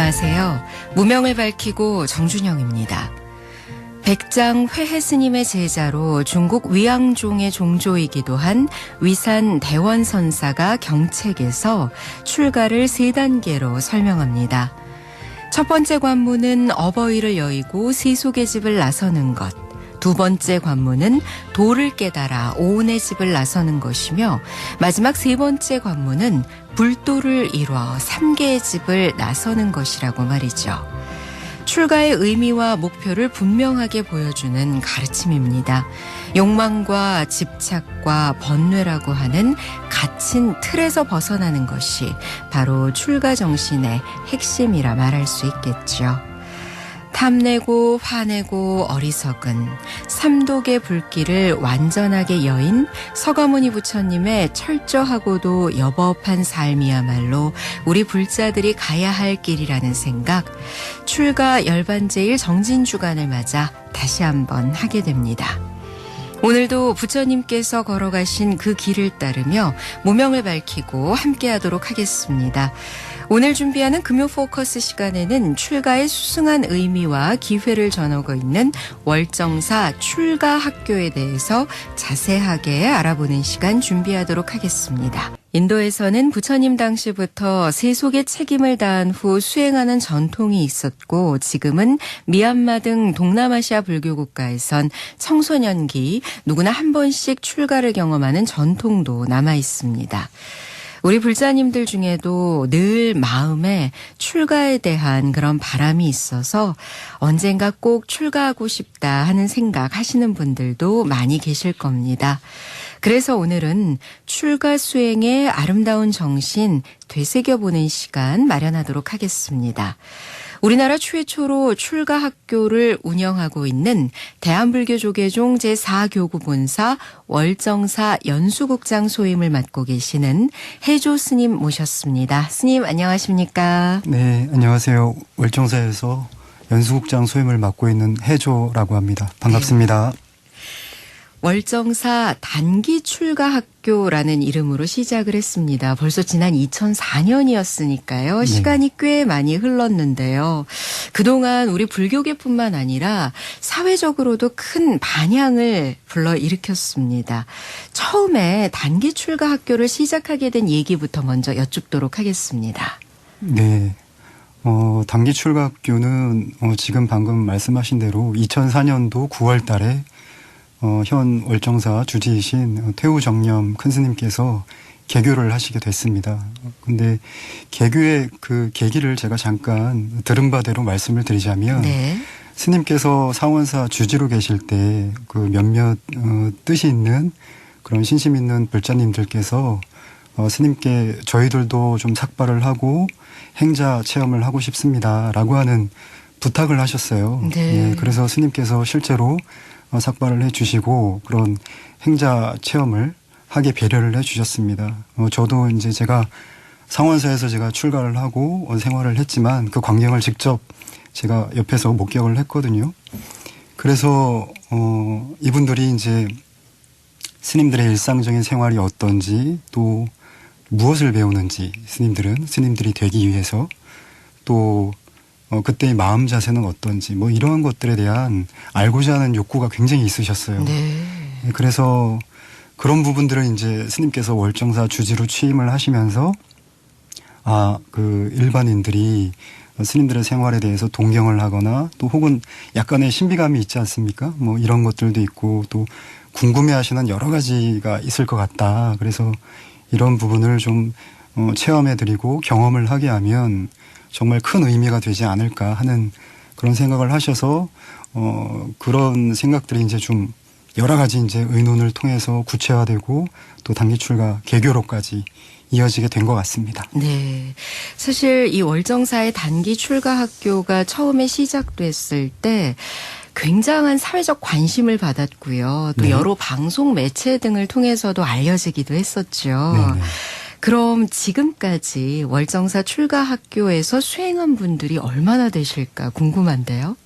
안녕하세요. 무명을 밝히고 정준영입니다. 백장 회해 스님의 제자로 중국 위양종의 종조이기도 한 위산 대원선사가 경책에서 출가를 3단계로 설명합니다. 첫 번째 관문은 어버이를 여의고 세속의 집을 나서는 것. 두 번째 관문은 도를 깨달아 오온의 집을 나서는 것이며 마지막 세 번째 관문은 불도를 이뤄 삼계의 집을 나서는 것이라고 말이죠. 출가의 의미와 목표를 분명하게 보여주는 가르침입니다. 욕망과 집착과 번뇌라고 하는 갇힌 틀에서 벗어나는 것이 바로 출가 정신의 핵심이라 말할 수 있겠죠. 탐내고 화내고 어리석은 삼독의 불길을 완전하게 여인 서가모니 부처님의 철저하고도 여법한 삶이야말로 우리 불자들이 가야 할 길이라는 생각, 출가 열반제일 정진주간을 맞아 다시 한번 하게 됩니다. 오늘도 부처님께서 걸어가신 그 길을 따르며 무명을 밝히고 함께하도록 하겠습니다. 오늘 준비하는 금요 포커스 시간에는 출가의 수승한 의미와 기회를 전하고 있는 월정사 출가학교에 대해서 자세하게 알아보는 시간 준비하도록 하겠습니다. 인도에서는 부처님 당시부터 세속의 책임을 다한 후 수행하는 전통이 있었고 지금은 미얀마 등 동남아시아 불교 국가에선 청소년기 누구나 한 번씩 출가를 경험하는 전통도 남아 있습니다. 우리 불자님들 중에도 늘 마음에 출가에 대한 그런 바람이 있어서 언젠가 꼭 출가하고 싶다 하는 생각 하시는 분들도 많이 계실 겁니다. 그래서 오늘은 출가 수행의 아름다운 정신 되새겨보는 시간 마련하도록 하겠습니다. 우리나라 최초로 출가학교를 운영하고 있는 대한불교조계종 제4교구 본사 월정사 연수국장 소임을 맡고 계시는 해조 스님 모셨습니다. 스님 안녕하십니까? 네, 안녕하세요. 월정사에서 연수국장 소임을 맡고 있는 해조라고 합니다. 반갑습니다. 네. 월정사 단기 출가학교라는 이름으로 시작을 했습니다. 벌써 지난 2004년이었으니까요. 네. 시간이 꽤 많이 흘렀는데요. 그동안 우리 불교계뿐만 아니라 사회적으로도 큰 반향을 불러일으켰습니다. 처음에 단기 출가학교를 시작하게 된 얘기부터 먼저 여쭙도록 하겠습니다. 네. 단기 출가학교는 지금 방금 말씀하신 대로 2004년도 9월 달에 현 월정사 주지이신 퇴우정념 큰 스님께서 개교를 하시게 됐습니다. 근데 개교의 그 계기를 제가 잠깐 들은 바대로 말씀을 드리자면 네. 스님께서 사원사 주지로 계실 때 그 몇몇 뜻이 있는 그런 신심 있는 불자님들께서 스님께 저희들도 좀 삭발을 하고 행자 체험을 하고 싶습니다라고 하는 부탁을 하셨어요. 네. 예, 그래서 스님께서 실제로 삭발을 해주시고 그런 행자 체험을 하게 배려를 해주셨습니다. 저도 이제 제가 상원사에서 제가 출가를 하고 생활을 했지만 그 광경을 직접 제가 옆에서 목격을 했거든요. 그래서 이분들이 이제 스님들의 일상적인 생활이 어떤지 또 무엇을 배우는지 스님들이 되기 위해서 또 그때의 마음 자세는 어떤지 뭐 이러한 것들에 대한 알고자 하는 욕구가 굉장히 있으셨어요. 네. 그래서 그런 부분들을 이제 스님께서 월정사 주지로 취임을 하시면서 그 일반인들이 스님들의 생활에 대해서 동경을 하거나 또 혹은 약간의 신비감이 있지 않습니까? 뭐 이런 것들도 있고 또 궁금해하시는 여러 가지가 있을 것 같다. 그래서 이런 부분을 좀 체험해드리고 경험을 하게 하면 정말 큰 의미가 되지 않을까 하는 그런 생각을 하셔서 그런 생각들이 이제 좀 여러 가지 이제 의논을 통해서 구체화되고 또 단기 출가 개교로까지 이어지게 된 것 같습니다. 네. 사실 이 월정사의 단기 출가학교가 처음에 시작됐을 때 굉장한 사회적 관심을 받았고요. 또 네. 여러 방송 매체 등을 통해서도 알려지기도 했었죠. 네네. 그럼 지금까지 월정사 출가학교에서 수행한 분들이 얼마나 되실까 궁금한데요.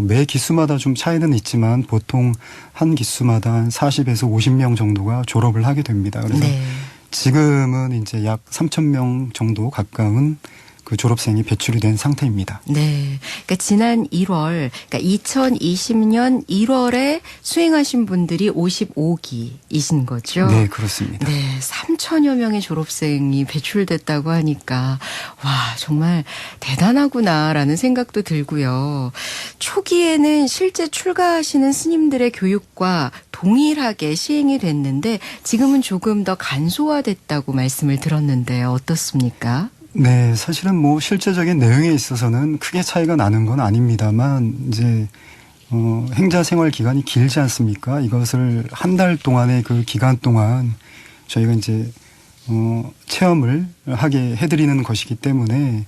매 기수마다 좀 차이는 있지만 보통 한 기수마다 한 40에서 50명 정도가 졸업을 하게 됩니다. 그래서 네. 지금은 이제 약 3,000명 정도 가까운 그 졸업생이 배출이 된 상태입니다. 네. 그러니까 지난 1월, 그러니까 2020년 1월에 수행하신 분들이 55기이신 거죠? 네, 그렇습니다. 네. 3천여 명의 졸업생이 배출됐다고 하니까 와, 정말 대단하구나라는 생각도 들고요. 초기에는 실제 출가하시는 스님들의 교육과 동일하게 시행이 됐는데 지금은 조금 더 간소화됐다고 말씀을 들었는데요. 어떻습니까? 네, 사실은 뭐 실제적인 내용에 있어서는 크게 차이가 나는 건 아닙니다만 이제 행자 생활 기간이 길지 않습니까? 이것을 한 달 동안의 그 기간 동안 저희가 이제 체험을 하게 해드리는 것이기 때문에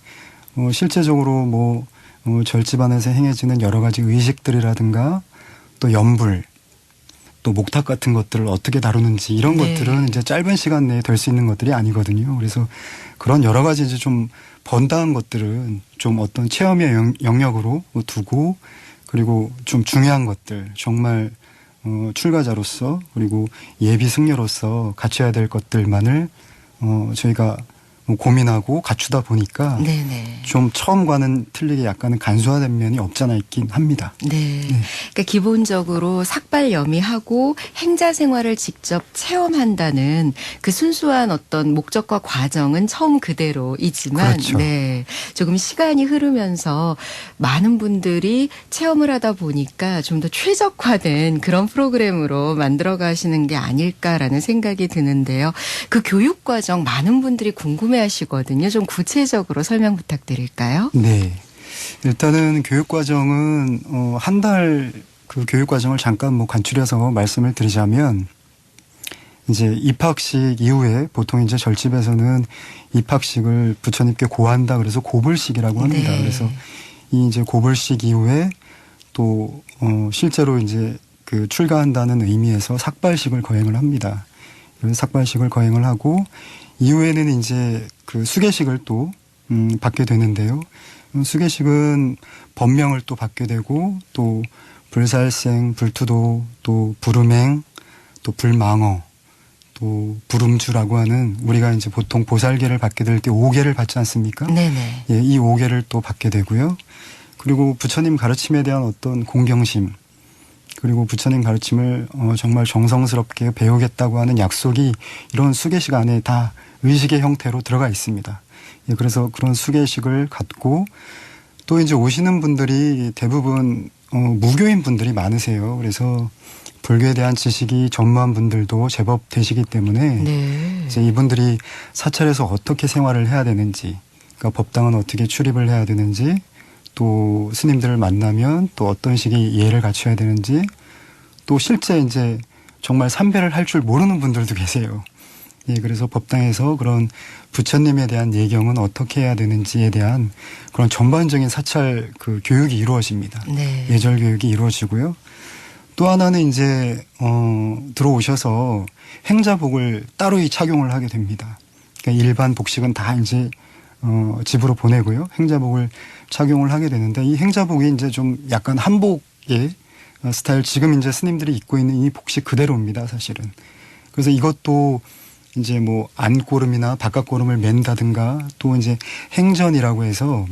실제적으로 뭐 절집안에서 행해지는 여러 가지 의식들이라든가 또 연불 또 목탁 같은 것들을 어떻게 다루는지 이런 네. 것들은 이제 짧은 시간 내에 될 수 있는 것들이 아니거든요. 그래서 그런 여러 가지 이제 좀 번다한 것들은 좀 어떤 체험의 영역으로 두고 그리고 좀 중요한 것들 정말 출가자로서 그리고 예비 승려로서 갖춰야 될 것들만을 저희가 고민하고 갖추다 보니까 네네. 좀 처음과는 틀리게 약간은 간소화된 면이 없잖아 있긴 합니다. 네. 그러니까 기본적으로 삭발염이하고 행자 생활을 직접 체험한다는 그 순수한 어떤 목적과 과정은 처음 그대로이지만 그렇죠. 네. 조금 시간이 흐르면서 많은 분들이 체험을 하다 보니까 좀 더 최적화된 그런 프로그램으로 만들어 가시는 게 아닐까라는 생각이 드는데요. 그 교육 과정 많은 분들이 궁금해 하시거든요. 좀 구체적으로 설명 부탁드릴까요? 네. 일단은 교육 과정은 한 달 그 교육 과정을 잠깐 뭐 간추려서 말씀을 드리자면 이제 입학식 이후에 보통 이제 절집에서는 입학식을 부처님께 고한다 그래서 고불식이라고 합니다. 네. 그래서 이 이제 고불식 이후에 또 실제로 이제 그 출가한다는 의미에서 삭발식을 거행을 합니다. 그래서 삭발식을 거행을 하고 이후에는 이제 그 수계식을 또 받게 되는데요. 수계식은 법명을 또 받게 되고 또 불살생, 불투도, 또 불음행, 또 불망어, 또 불음주라고 하는 우리가 이제 보통 보살계를 받게 될 때 5계를 받지 않습니까? 네네. 예, 이 5계를 또 받게 되고요. 그리고 부처님 가르침에 대한 어떤 공경심 그리고 부처님 가르침을 정말 정성스럽게 배우겠다고 하는 약속이 이런 수계식 안에 다 의식의 형태로 들어가 있습니다. 예, 그래서 그런 수계식을 갖고 또 이제 오시는 분들이 대부분 무교인 분들이 많으세요. 그래서 불교에 대한 지식이 전무한 분들도 제법 되시기 때문에 네. 이제 이분들이 사찰에서 어떻게 생활을 해야 되는지, 그러니까 법당은 어떻게 출입을 해야 되는지, 또 스님들을 만나면 또 어떤 식의 예를 갖춰야 되는지, 또 실제 이제 정말 삼배를 할 줄 모르는 분들도 계세요. 예, 그래서 법당에서 그런 부처님에 대한 예경은 어떻게 해야 되는지에 대한 그런 전반적인 사찰 그 교육이 이루어집니다. 네. 예절 교육이 이루어지고요. 또 하나는 이제 들어오셔서 행자복을 따로 착용을 하게 됩니다. 그러니까 일반 복식은 다 이제 집으로 보내고요. 행자복을 착용을 하게 되는데 이 행자복이 이제 좀 약간 한복의 스타일 지금 이제 스님들이 입고 있는 이 복식 그대로입니다, 사실은. 그래서 이것도 이제 뭐 안고름이나 바깥고름을 맨다든가 또 이제 행전이라고 해서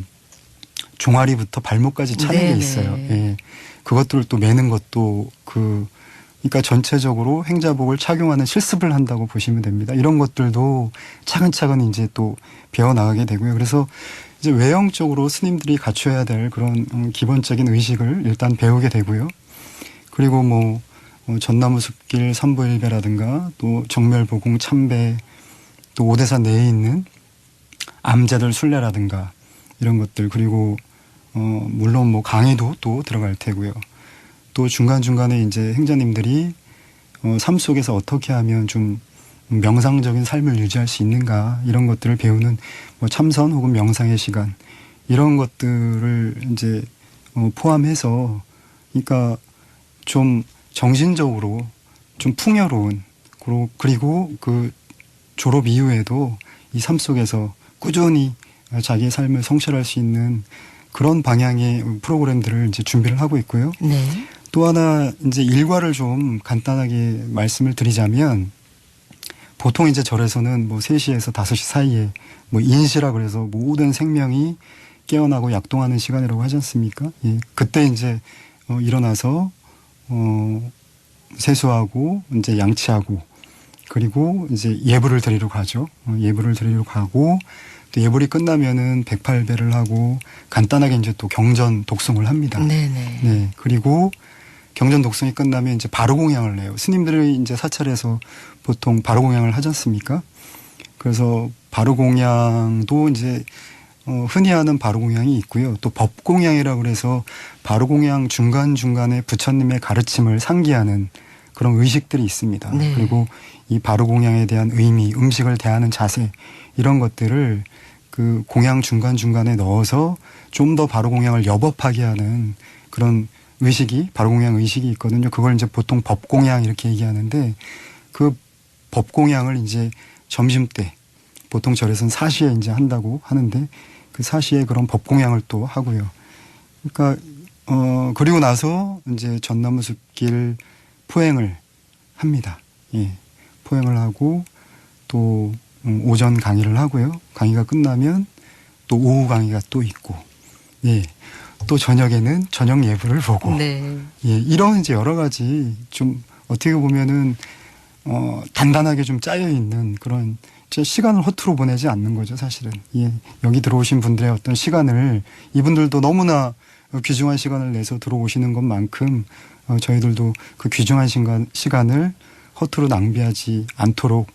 종아리부터 발목까지 차는 네네. 게 있어요. 예. 그것들을 또 매는 것도 그러니까 전체적으로 행자복을 착용하는 실습을 한다고 보시면 됩니다. 이런 것들도 차근차근 이제 또 배워 나가게 되고요. 그래서 이제 외형적으로 스님들이 갖춰야 될 그런 기본적인 의식을 일단 배우게 되고요. 그리고 뭐 전나무 숲길 삼부일배라든가 또 정멸보공 참배 또 오대산 내에 있는 암자들 순례라든가 이런 것들 그리고 물론 뭐 강의도 또 들어갈 테고요. 또 중간중간에 이제 행자님들이 삶 속에서 어떻게 하면 좀 명상적인 삶을 유지할 수 있는가 이런 것들을 배우는 뭐 참선 혹은 명상의 시간 이런 것들을 이제 포함해서 그러니까 좀 정신적으로 좀 풍요로운 그리고 그 졸업 이후에도 이 삶 속에서 꾸준히 자기의 삶을 성실할 수 있는 그런 방향의 프로그램들을 이제 준비를 하고 있고요. 네. 또 하나 이제 일과를 좀 간단하게 말씀을 드리자면 보통 이제 절에서는 뭐 3시에서 5시 사이에 뭐 인시라 그래서 모든 생명이 깨어나고 약동하는 시간이라고 하지 않습니까? 예. 그때 이제 일어나서 세수하고 이제 양치하고 그리고 이제 예불을 드리러 가죠. 예불을 드리러 가고 또 예불이 끝나면은 108배를 하고 간단하게 이제 또 경전 독송을 합니다. 네네. 네. 그리고 경전 독송이 끝나면 이제 바로공양을 내요. 스님들이 이제 사찰에서 보통 바로공양을 하지 않습니까? 그래서 바로공양도 이제 흔히 하는 바로공양이 있고요. 또 법공양이라고 그래서 바로공양 중간중간에 부처님의 가르침을 상기하는 그런 의식들이 있습니다. 네. 그리고 이 바로공양에 대한 의미, 음식을 대하는 자세 이런 것들을 그 공양 중간중간에 넣어서 좀 더 바로공양을 여법하게 하는 그런 의식이 바로공양 의식이 있거든요. 그걸 이제 보통 법공양 이렇게 얘기하는데 그 법공양을 이제 점심 때 보통 절에서는 사시에 이제 한다고 하는데 그 사시에 그런 법공양을 또 하고요. 그러니까 그리고 나서 이제 전나무 숲길 포행을 합니다. 예. 포행을 하고 또 오전 강의를 하고요. 강의가 끝나면 또 오후 강의가 또 있고, 예. 또 저녁에는 저녁 예불을 보고, 네. 예. 이런 이제 여러 가지 좀 어떻게 보면은 단단하게 좀 짜여 있는 그런 시간을 허투루 보내지 않는 거죠, 사실은. 예. 여기 들어오신 분들의 어떤 시간을 이분들도 너무나 귀중한 시간을 내서 들어오시는 것만큼 저희들도 그 귀중한 시간을 허투루 낭비하지 않도록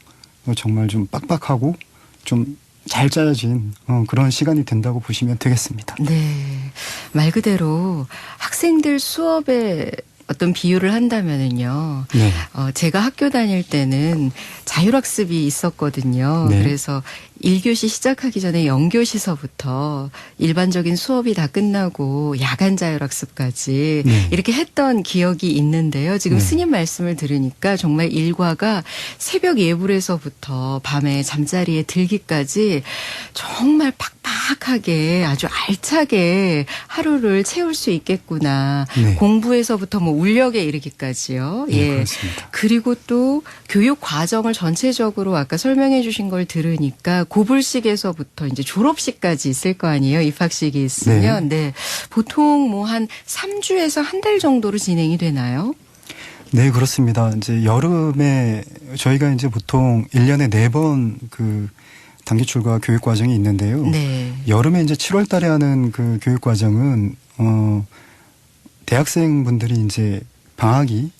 정말 좀 빡빡하고 좀 잘 짜여진 그런 시간이 된다고 보시면 되겠습니다. 네. 말 그대로 학생들 수업에 어떤 비유를 한다면은요. 네. 제가 학교 다닐 때는 자율학습이 있었거든요. 네. 그래서 1교시 시작하기 전에 0교시서부터 일반적인 수업이 다 끝나고 야간 자율학습까지 네. 이렇게 했던 기억이 있는데요. 지금 네. 스님 말씀을 들으니까 정말 일과가 새벽 예불에서부터 밤에 잠자리에 들기까지 정말 팍팍하게 아주 알차게 하루를 채울 수 있겠구나. 네. 공부에서부터 뭐 울력에 이르기까지요. 네, 예. 그렇습니다. 그리고 또 교육 과정을 전체적으로 아까 설명해 주신 걸 들으니까 고불식에서부터 이제 졸업식까지 있을 거 아니에요. 입학식이 있으면. 네. 보통 뭐 한 3주에서 한 달 정도로 진행이 되나요? 네, 그렇습니다. 이제 여름에 저희가 이제 보통 1년에 4번 그 단기 출가 교육 과정이 있는데요. 네. 여름에 이제 7월 달에 하는 그 교육 과정은 대학생분들이 이제 방학이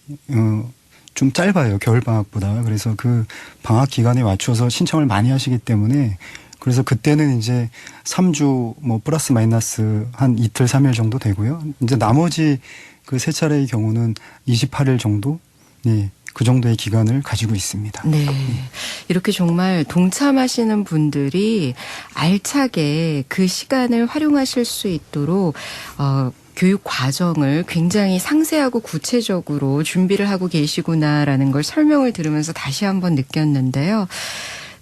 좀 짧아요. 겨울 방학보다. 그래서 그 방학 기간에 맞춰서 신청을 많이 하시기 때문에 그래서 그때는 이제 3주 뭐 플러스 마이너스 한 이틀 3일 정도 되고요. 이제 나머지 그 세 차례의 경우는 28일 정도, 네, 그 정도의 기간을 가지고 있습니다. 네. 이렇게 정말 동참하시는 분들이 알차게 그 시간을 활용하실 수 있도록 교육 과정을 굉장히 상세하고 구체적으로 준비를 하고 계시구나라는 걸 설명을 들으면서 다시 한번 느꼈는데요.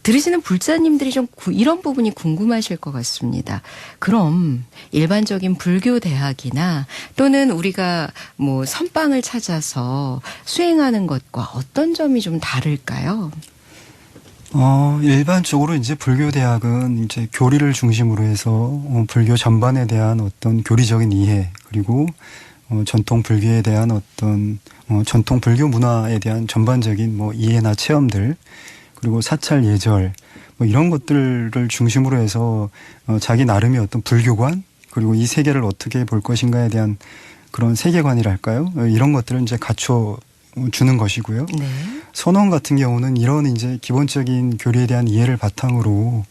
들으시는 불자님들이 좀 이런 부분이 궁금하실 것 같습니다. 그럼 일반적인 불교 대학이나 또는 우리가 뭐 선방을 찾아서 수행하는 것과 어떤 점이 좀 다를까요? 일반적으로 이제 불교 대학은 이제 교리를 중심으로 해서 불교 전반에 대한 어떤 교리적인 이해 그리고 전통 불교에 대한 어떤 전통 불교 문화에 대한 전반적인 뭐 이해나 체험들 그리고 사찰 예절 뭐 이런 것들을 중심으로 해서 자기 나름의 어떤 불교관 그리고 이 세계를 어떻게 볼 것인가에 대한 그런 세계관이랄까요? 이런 것들을 이제 갖춰 주는 것이고요. 네. 선원 같은 경우는 이런 이제 기본적인 교리에 대한 이해를 바탕으로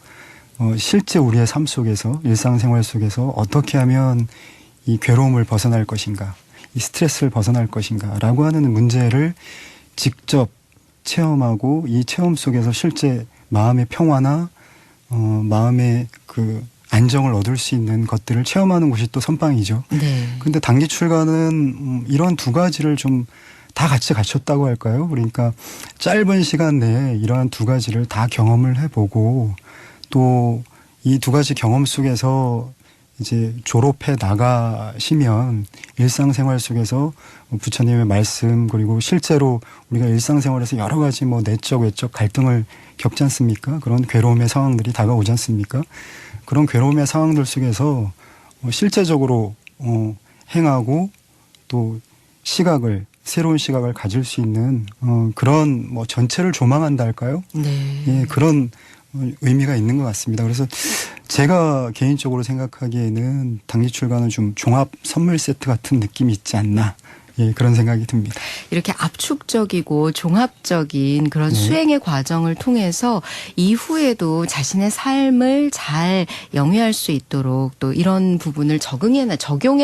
실제 우리의 삶 속에서 일상생활 속에서 어떻게 하면 이 괴로움을 벗어날 것인가, 이 스트레스를 벗어날 것인가라고 하는 문제를 직접 체험하고 이 체험 속에서 실제 마음의 평화나 마음의 그 안정을 얻을 수 있는 것들을 체험하는 곳이 또 선방이죠. 네. 근데 단기 출가는 이런 두 가지를 좀 다 같이 갖췄다고 할까요? 그러니까 짧은 시간 내에 이러한 두 가지를 다 경험을 해보고 또 이 두 가지 경험 속에서 이제 졸업해 나가시면 일상생활 속에서 부처님의 말씀 그리고 실제로 우리가 일상생활에서 여러 가지 뭐 내적 외적 갈등을 겪지 않습니까? 그런 괴로움의 상황들이 다가오지 않습니까? 그런 괴로움의 상황들 속에서 실제적으로 행하고 또 새로운 시각을 가질 수 있는 그런 뭐 전체를 조망한다 할까요? 네. 예, 그런 의미가 있는 것 같습니다. 그래서 제가 개인적으로 생각하기에는 당기출가는 좀 종합 선물 세트 같은 느낌이 있지 않나. 예, 그런 생각이 듭니다. 이렇게 압축적이고 종합적인 그런 네. 수행의 과정을 통해서 이후에도 자신의 삶을 잘 영위할 수 있도록 또 이런 부분을 적용해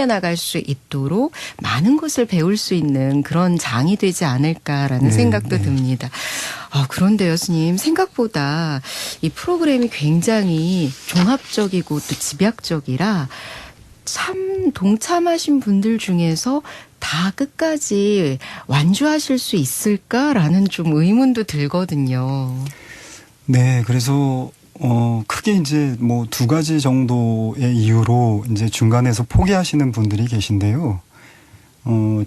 나갈 수 있도록 많은 것을 배울 수 있는 그런 장이 되지 않을까라는 네, 생각도 네. 듭니다. 그런데요, 스님, 생각보다 이 프로그램이 굉장히 종합적이고 또 집약적이라 참 동참하신 분들 중에서 다 끝까지 완주하실 수 있을까라는 좀 의문도 들거든요. 네, 그래서 크게 이제 뭐 두 가지 정도의 이유로 이제 중간에서 포기하시는 분들이 계신데요.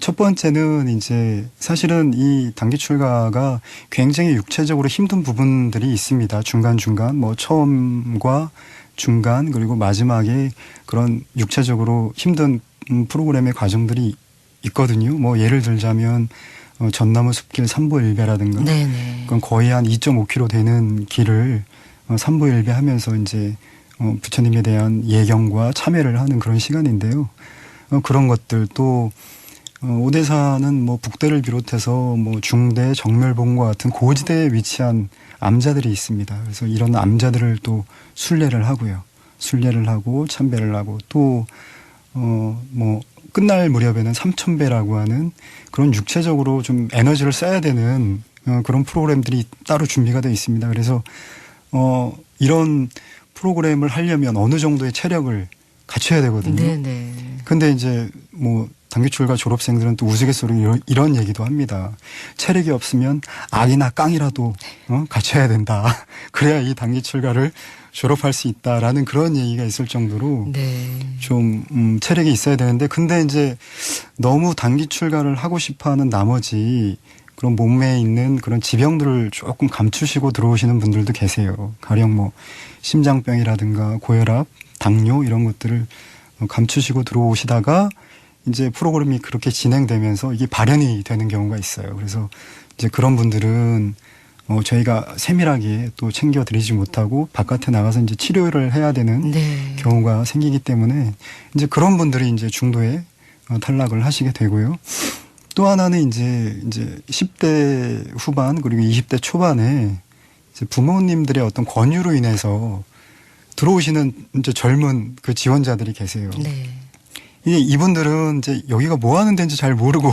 첫 번째는 이제 사실은 이 단기 출가가 굉장히 육체적으로 힘든 부분들이 있습니다. 중간중간 뭐 처음과 중간 그리고 마지막에 그런 육체적으로 힘든 프로그램의 과정들이 있거든요. 뭐 예를 들자면 전나무 숲길 삼보일배라든가 네네. 그건 거의 한 2.5km 되는 길을 삼보일배 하면서 이제 부처님에 대한 예경과 참회를 하는 그런 시간인데요. 그런 것들 또 오대사는 뭐 북대를 비롯해서 뭐 중대, 정멸봉과 같은 고지대에 위치한 암자들이 있습니다. 그래서 이런 암자들을 또 순례를 하고요. 순례를 하고 참배를 하고 또 뭐 끝날 무렵에는 삼천배라고 하는 그런 육체적으로 좀 에너지를 써야 되는 그런 프로그램들이 따로 준비가 되어 있습니다. 그래서 이런 프로그램을 하려면 어느 정도의 체력을 갖춰야 되거든요. 네네. 근데 이제 뭐 단기출가 졸업생들은 또 우스갯소리로 이런 얘기도 합니다. 체력이 없으면 악이나 깡이라도 갖춰야 된다. 그래야 이 단기출가를 졸업할 수 있다라는 그런 얘기가 있을 정도로 네. 좀 체력이 있어야 되는데 근데 이제 너무 단기출가를 하고 싶어하는 나머지 그런 몸에 있는 그런 지병들을 조금 감추시고 들어오시는 분들도 계세요. 가령 뭐 심장병이라든가 고혈압, 당뇨 이런 것들을 감추시고 들어오시다가 이제 프로그램이 그렇게 진행되면서 이게 발현이 되는 경우가 있어요. 그래서 이제 그런 분들은 저희가 세밀하게 또 챙겨드리지 못하고 바깥에 나가서 이제 치료를 해야 되는 네. 경우가 생기기 때문에 이제 그런 분들이 이제 중도에 탈락을 하시게 되고요. 또 하나는 이제 10대 후반 그리고 20대 초반에 이제 부모님들의 어떤 권유로 인해서 들어오시는 이제 젊은 그 지원자들이 계세요. 네. 이분들은 이제 여기가 뭐 하는 데인지 잘 모르고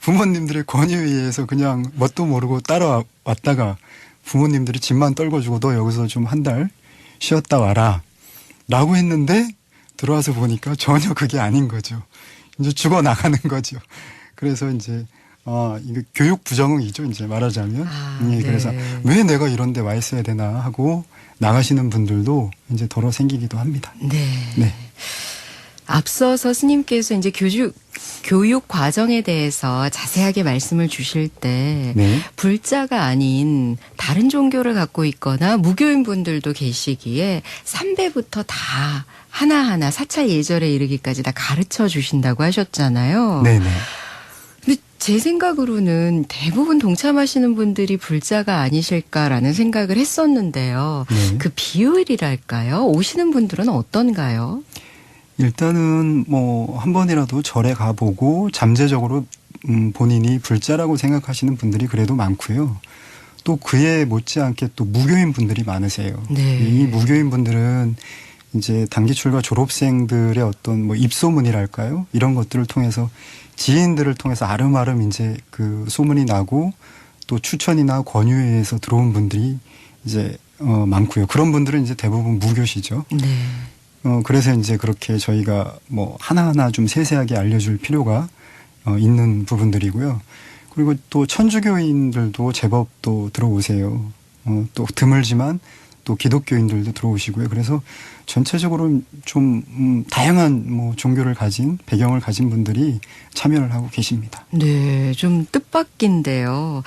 부모님들의 권유에 의해서 그냥 뭣도 모르고 따라왔다가 부모님들이 집만 떨궈주고 너 여기서 좀 한 달 쉬었다 와라 라고 했는데 들어와서 보니까 전혀 그게 아닌 거죠. 이제 죽어 나가는 거죠. 그래서 이제 이거 교육 부정응이죠. 이제 말하자면. 네. 그래서 왜 내가 이런 데 와 있어야 되나 하고 나가시는 분들도 이제 덜어 생기기도 합니다. 네. 네. 앞서서 스님께서 이제 교육 과정에 대해서 자세하게 말씀을 주실 때 네. 불자가 아닌 다른 종교를 갖고 있거나 무교인 분들도 계시기에 삼배부터 다 하나하나 사찰 예절에 이르기까지 다 가르쳐 주신다고 하셨잖아요. 네네. 근데 제 생각으로는 대부분 동참하시는 분들이 불자가 아니실까라는 생각을 했었는데요. 네. 그 비율이랄까요? 오시는 분들은 어떤가요? 일단은 뭐 한 번이라도 절에 가보고 잠재적으로 본인이 불자라고 생각하시는 분들이 그래도 많고요. 또 그에 못지않게 또 무교인 분들이 많으세요. 네. 이 무교인 분들은 이제 단기출가 졸업생들의 어떤 뭐 입소문이랄까요? 이런 것들을 통해서 지인들을 통해서 아름아름 이제 그 소문이 나고 또 추천이나 권유에 의해서 들어온 분들이 이제 많고요. 그런 분들은 이제 대부분 무교시죠. 네. 그래서 이제 그렇게 저희가 뭐 하나하나 좀 세세하게 알려줄 필요가 있는 부분들이고요. 그리고 또 천주교인들도 제법 또 들어오세요. 또 드물지만 또 또 기독교인들도 들어오시고요. 그래서 전체적으로 좀 다양한 뭐 종교를 가진 배경을 가진 분들이 참여를 하고 계십니다. 네, 좀 뜻밖인데요.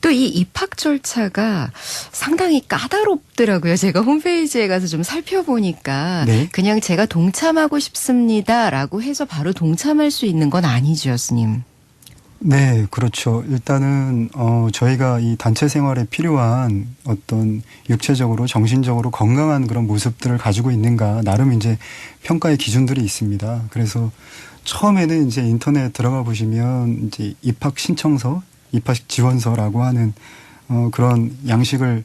또 이 입학 절차가 상당히 까다롭더라고요. 제가 홈페이지에 가서 좀 살펴보니까 네. 그냥 제가 동참하고 싶습니다라고 해서 바로 동참할 수 있는 건 아니죠, 스님. 네, 그렇죠. 일단은 저희가 이 단체 생활에 필요한 어떤 육체적으로 정신적으로 건강한 그런 모습들을 가지고 있는가 나름 이제 평가의 기준들이 있습니다. 그래서 처음에는 이제 인터넷 들어가 보시면 이제 입학 신청서, 입학 지원서라고 하는 그런 양식을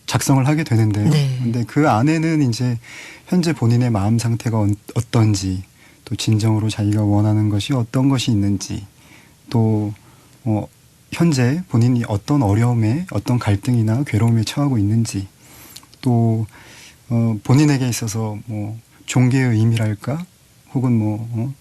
작성을 하게 되는데요. 네. 근데 그 안에는 이제 현재 본인의 마음 상태가 어떤지, 또 진정으로 자기가 원하는 것이 어떤 것이 있는지, 또 현재 본인이 어떤 어려움에, 어떤 갈등이나 괴로움에 처하고 있는지, 또 본인에게 있어서 뭐 종교의 의미랄까, 혹은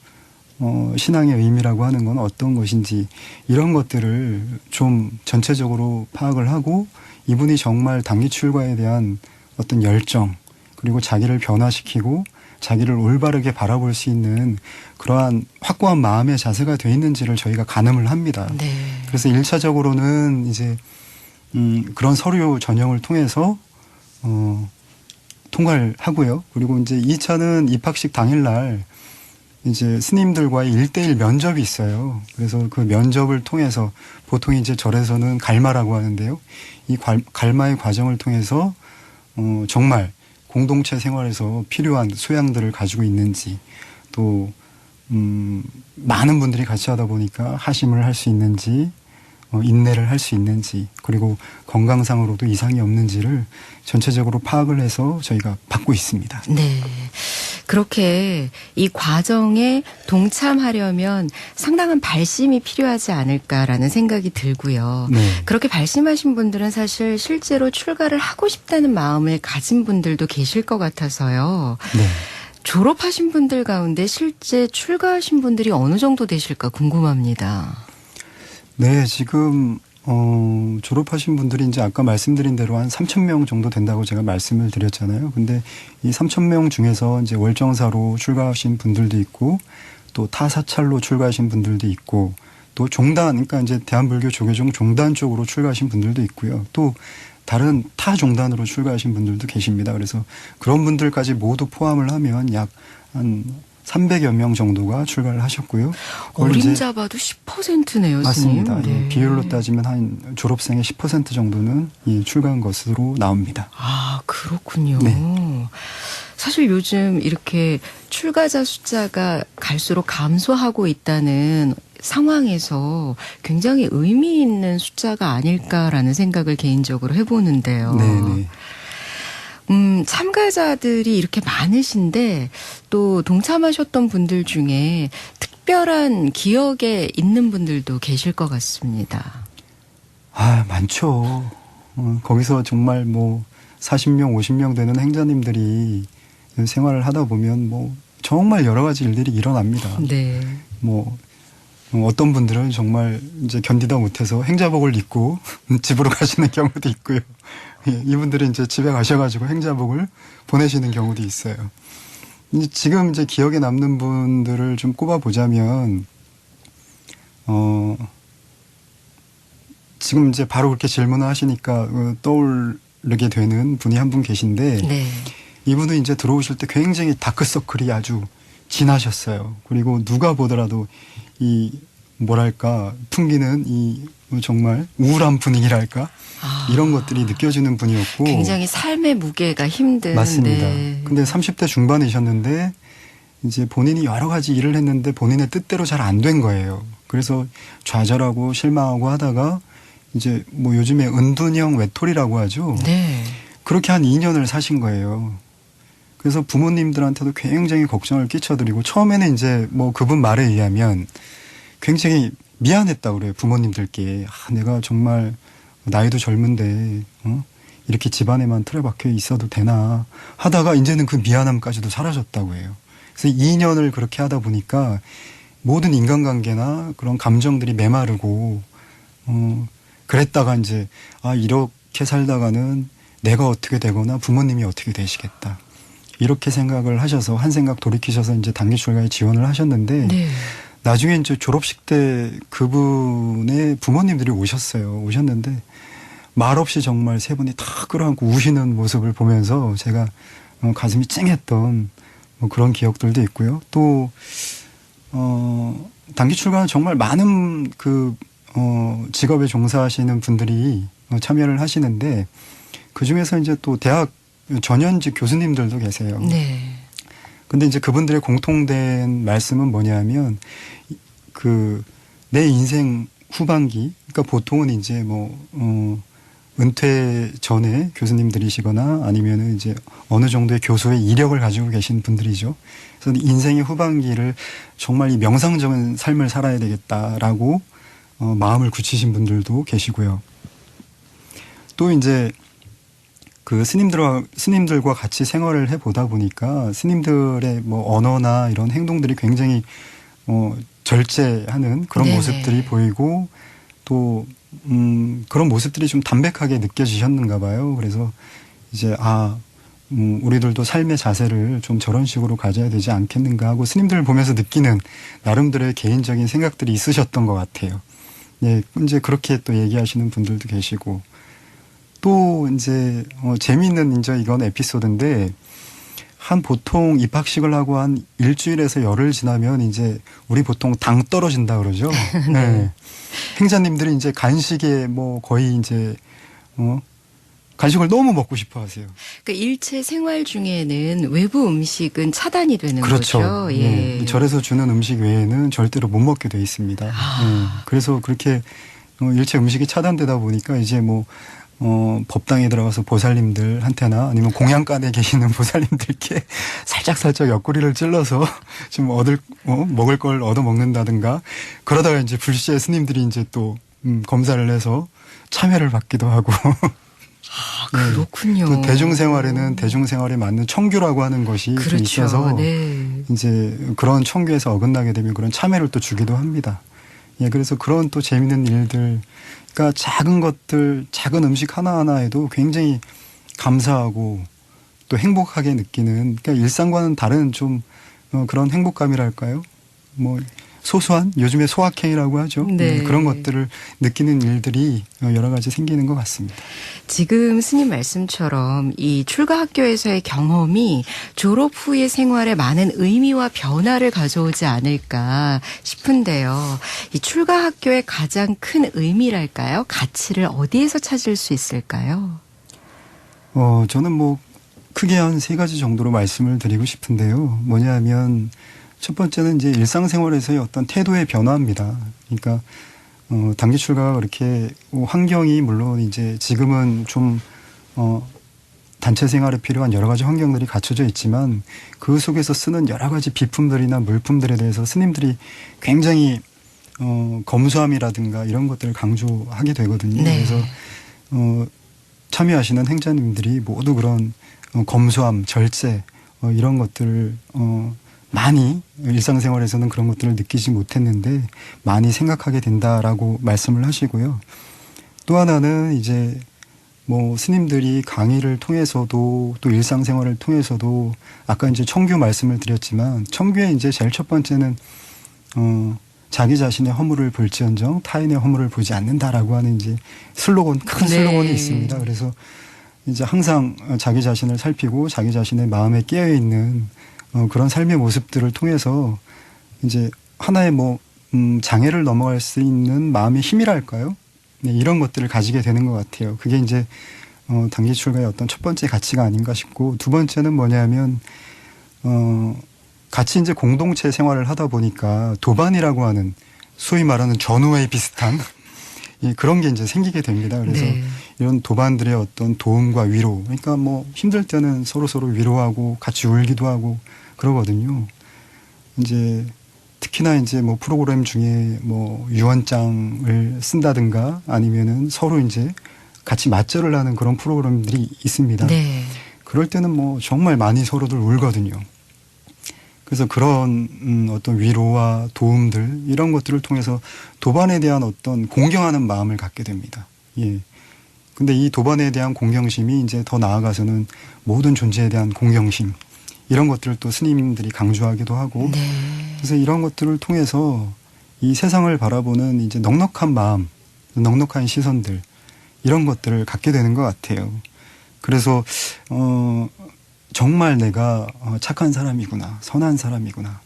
신앙의 의미라고 하는 건 어떤 것인지, 이런 것들을 좀 전체적으로 파악을 하고 이분이 정말 단기 출가에 대한 어떤 열정, 그리고 자기를 변화시키고 자기를 올바르게 바라볼 수 있는 그러한 확고한 마음의 자세가 돼 있는지를 저희가 가늠을 합니다. 네. 그래서 1차적으로는 이제 그런 서류 전형을 통해서 통과를 하고요. 그리고 이제 2차는 입학식 당일날 이제 스님들과의 1대1 면접이 있어요. 그래서 그 면접을 통해서 보통 이제 절에서는 갈마라고 하는데요. 이 갈마의 과정을 통해서 정말 공동체 생활에서 필요한 소양들을 가지고 있는지, 또 많은 분들이 같이 하다 보니까 하심을 할 수 있는지, 인내를 할 수 있는지, 그리고 건강상으로도 이상이 없는지를 전체적으로 파악을 해서 저희가 받고 있습니다. 네. 그렇게 이 과정에 동참하려면 상당한 발심이 필요하지 않을까라는 생각이 들고요. 네. 그렇게 발심하신 분들은 사실 실제로 출가를 하고 싶다는 마음을 가진 분들도 계실 것 같아서요. 네. 졸업하신 분들 가운데 실제 출가하신 분들이 어느 정도 되실까 궁금합니다. 네, 지금 졸업하신 분들이 이제 아까 말씀드린 대로 한 3,000명 정도 된다고 제가 말씀을 드렸잖아요. 근데 이 3,000명 중에서 이제 월정사로 출가하신 분들도 있고, 또 타사찰로 출가하신 분들도 있고, 또 종단, 그러니까 이제 대한불교 조계종 종단 쪽으로 출가하신 분들도 있고요. 또 다른 타 종단으로 출가하신 분들도 계십니다. 그래서 그런 분들까지 모두 포함을 하면 약 한 300여 명 정도가 출가를 하셨고요. 어림잡아도 10%네요, 맞습니다. 스님. 예, 비율로 따지면 한 졸업생의 10% 정도는 출가한 것으로 나옵니다. 아, 그렇군요. 네. 사실 요즘 이렇게 출가자 숫자가 갈수록 감소하고 있다는 상황에서 굉장히 의미 있는 숫자가 아닐까라는 생각을 개인적으로 해보는데요. 네네. 참가자들이 이렇게 많으신데 또 동참하셨던 분들 중에 특별한 기억에 있는 분들도 계실 것 같습니다. 아, 많죠. 거기서 정말 뭐 40명, 50명 되는 행자님들이 생활을 하다 보면 뭐 정말 여러 가지 일들이 일어납니다. 네. 뭐 어떤 분들은 정말 이제 견디다 못해서 행자복을 입고 집으로 가시는 경우도 있고요. 예, 이분들은 이제 집에 가셔가지고 행자복을 보내시는 경우도 있어요. 지금 이제 기억에 남는 분들을 좀 꼽아보자면, 지금 이제 바로 그렇게 질문을 하시니까 떠오르게 되는 분이 한 분 계신데, 네. 이분은 이제 들어오실 때 굉장히 다크서클이 아주 진하셨어요. 그리고 누가 보더라도 뭐랄까, 풍기는 정말 우울한 분위기랄까? 이런 것들이 느껴지는 분이었고. 굉장히 삶의 무게가 힘든. 맞습니다. 네. 근데 30대 중반이셨는데, 이제 본인이 여러 가지 일을 했는데 본인의 뜻대로 잘 안 된 거예요. 그래서 좌절하고 실망하고 하다가, 이제 뭐 요즘에 은둔형 외톨이라고 하죠. 네. 그렇게 한 2년을 사신 거예요. 그래서 부모님들한테도 굉장히 걱정을 끼쳐드리고, 처음에는 이제 뭐 그분 말에 의하면 굉장히 미안했다고 그래요. 부모님들께. 내가 정말 나이도 젊은데 이렇게 집안에만 틀어박혀 있어도 되나 하다가 이제는 그 미안함까지도 사라졌다고 해요. 그래서 2년을 그렇게 하다 보니까 모든 인간관계나 그런 감정들이 메마르고 그랬다가 이제 이렇게 살다가는 내가 어떻게 되거나 부모님이 어떻게 되시겠다. 이렇게 생각을 하셔서 한 생각 돌이키셔서 이제 단기 출가에 지원을 하셨는데 네. 나중에 이제 졸업식 때 그분의 부모님들이 오셨는데 말없이 정말 세 분이 다 끌어안고 우시는 모습을 보면서 제가 가슴이 찡했던 뭐 그런 기억들도 있고요. 또 단기 출가는 정말 많은 직업에 종사하시는 분들이 참여를 하시는데 그 중에서 이제 또 대학 전현직 교수님들도 계세요. 네. 근데 이제 그분들의 공통된 말씀은 뭐냐면 내 인생 후반기, 그러니까 보통은 이제 은퇴 전에 교수님들이시거나 아니면은 이제 어느 정도의 교수의 이력을 가지고 계신 분들이죠. 그래서 인생의 후반기를 정말 이 명상적인 삶을 살아야 되겠다라고 마음을 굳히신 분들도 계시고요. 또 이제 그 스님들과 같이 생활을 해보다 보니까 스님들의 뭐 언어나 이런 행동들이 굉장히 절제하는 그런 네네. 모습들이 보이고 또 그런 모습들이 좀 담백하게 느껴지셨는가 봐요. 그래서 이제 우리들도 삶의 자세를 좀 저런 식으로 가져야 되지 않겠는가 하고 스님들을 보면서 느끼는 나름대로의 개인적인 생각들이 있으셨던 것 같아요. 예, 이제 그렇게 또 얘기하시는 분들도 계시고 또 이제 재미있는 이제 이건 에피소드인데 보통 입학식을 하고 한 일주일에서 열흘 지나면 이제 우리 보통 당 떨어진다 그러죠. 네. 네. 행자님들이 이제 간식에 뭐 거의 이제 간식을 너무 먹고 싶어 하세요. 그러니까 일체 생활 중에는 외부 음식은 차단이 되는 그렇죠. 거죠. 예. 네. 절에서 주는 음식 외에는 절대로 못 먹게 돼 있습니다. 네. 그래서 그렇게 일체 음식이 차단되다 보니까 이제 법당에 들어가서 보살님들한테나 아니면 공양간에 계시는 보살님들께 살짝살짝 옆구리를 찔러서 좀 먹을 걸 얻어 먹는다든가 그러다가 이제 불시에 스님들이 이제 또 검사를 해서 참회를 받기도 하고. 그렇군요. 또 대중생활에는 대중생활에 맞는 청규라고 하는 것이 좀 그렇죠. 있어서 네. 이제 그런 청규에서 어긋나게 되면 그런 참회를 또 주기도 합니다. 예, 그래서 그런 또 재밌는 일들, 그러니까 작은 것들, 작은 음식 하나하나에도 굉장히 감사하고 또 행복하게 느끼는, 그러니까 일상과는 다른 좀 그런 행복감이랄까요? 소소한, 요즘에 소확행이라고 하죠. 네. 그런 것들을 느끼는 일들이 여러 가지 생기는 것 같습니다. 지금 스님 말씀처럼 이 출가 학교에서의 경험이 졸업 후의 생활에 많은 의미와 변화를 가져오지 않을까 싶은데요. 이 출가 학교의 가장 큰 의미랄까요? 가치를 어디에서 찾을 수 있을까요? 저는 크게 한 3가지 정도로 말씀을 드리고 싶은데요. 뭐냐면 첫 번째는 이제 일상생활에서의 어떤 태도의 변화입니다. 그러니까 단기 출가가 그렇게 환경이 물론 이제 지금은 좀 단체 생활에 필요한 여러 가지 환경들이 갖춰져 있지만 그 속에서 쓰는 여러 가지 비품들이나 물품들에 대해서 스님들이 굉장히 검소함이라든가 이런 것들을 강조하게 되거든요. 네. 그래서 참여하시는 행자님들이 모두 그런 검소함, 절제 이런 것들을 많이 일상생활에서는 그런 것들을 느끼지 못했는데 많이 생각하게 된다라고 말씀을 하시고요. 또 하나는 이제 스님들이 강의를 통해서도 또 일상생활을 통해서도 아까 이제 청규 말씀을 드렸지만 청규의 이제 제일 첫 번째는 자기 자신의 허물을 볼지언정 타인의 허물을 보지 않는다라고 하는 이제 큰 슬로건이 있습니다. 그래서 이제 항상 자기 자신을 살피고 자기 자신의 마음에 깨어 있는 그런 삶의 모습들을 통해서 이제 하나의 장애를 넘어갈 수 있는 마음의 힘이랄까요? 네, 이런 것들을 가지게 되는 것 같아요. 그게 이제 단기 출가의 어떤 첫 번째 가치가 아닌가 싶고 두 번째는 뭐냐면 같이 이제 공동체 생활을 하다 보니까 도반이라고 하는 소위 말하는 전우회 비슷한 그런 게 이제 생기게 됩니다. 그래서 네. 이런 도반들의 어떤 도움과 위로, 그러니까 힘들 때는 서로 위로하고 같이 울기도 하고 그러거든요. 이제 특히나 이제 프로그램 중에 유언장을 쓴다든가 아니면은 서로 이제 같이 맞절을 하는 그런 프로그램들이 있습니다. 네. 그럴 때는 정말 많이 서로들 울거든요. 그래서 그런 어떤 위로와 도움들 이런 것들을 통해서 도반에 대한 어떤 공경하는 마음을 갖게 됩니다. 예. 근데 이 도반에 대한 공경심이 이제 더 나아가서는 모든 존재에 대한 공경심 이런 것들을 또 스님들이 강조하기도 하고 네. 그래서 이런 것들을 통해서 이 세상을 바라보는 이제 넉넉한 마음, 넉넉한 시선들 이런 것들을 갖게 되는 것 같아요. 그래서 정말 내가 착한 사람이구나, 선한 사람이구나,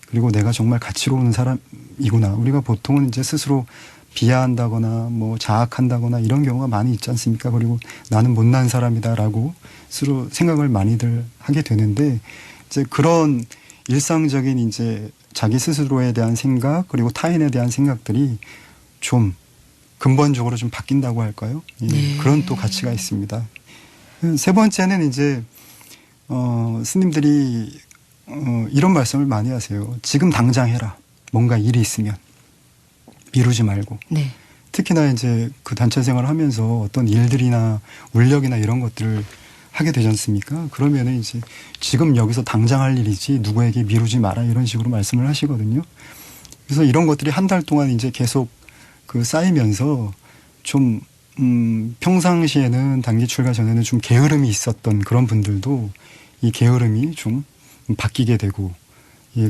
그리고 내가 정말 가치로운 사람이구나. 우리가 보통은 이제 스스로 비하한다거나 뭐 자학한다거나 이런 경우가 많이 있지 않습니까? 그리고 나는 못난 사람이다라고 스스로 생각을 많이들 하게 되는데 이제 그런 일상적인 이제 자기 스스로에 대한 생각 그리고 타인에 대한 생각들이 좀 근본적으로 좀 바뀐다고 할까요? 네. 그런 또 가치가 있습니다. 세 번째는 이제 스님들이 이런 말씀을 많이 하세요. 지금 당장 해라. 뭔가 일이 있으면 미루지 말고. 네. 특히나 이제 그 단체 생활을 하면서 어떤 일들이나 울력이나 이런 것들을 하게 되지 않습니까? 그러면은 이제 지금 여기서 당장 할 일이지 누구에게 미루지 마라 이런 식으로 말씀을 하시거든요. 그래서 이런 것들이 한 달 동안 이제 계속 그 쌓이면서 좀 평상시에는 단기 출가 전에는 좀 게으름이 있었던 그런 분들도 이 게으름이 좀 바뀌게 되고 예,